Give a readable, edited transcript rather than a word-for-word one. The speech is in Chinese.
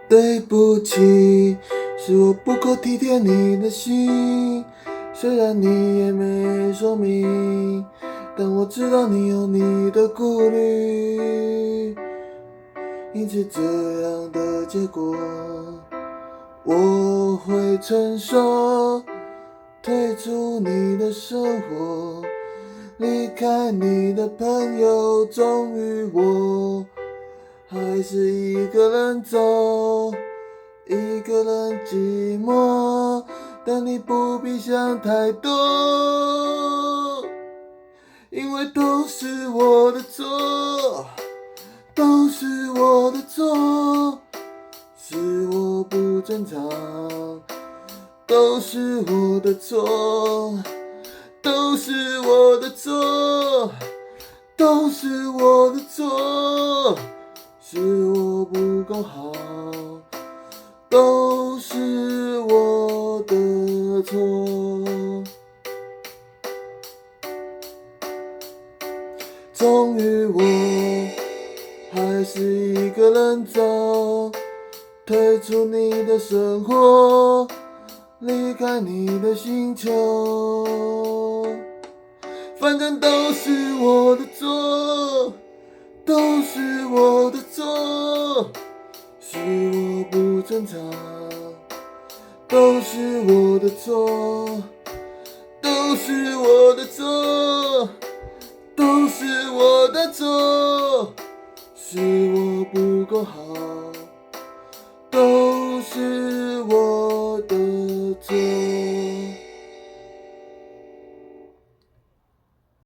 对不起，是我不够体贴你的心。虽然你也没说明，但我知道你有你的顾虑。因此这样的结果，我会承受。退出你的生活，离开你的朋友，终于我还是一个人走，一个人寂寞，但你不必想太多，因为都是我的错，都是我的错，是我不正常，都是我的错，都是我的错，都是我的错，是我不够好，都是我的错。终于我还是一个人走，退出你的生活，离开你的星球。反正都是我的错，都是我的错，是我不正常，都是我的错，都是我的错，都是我的错，是我不够好，都是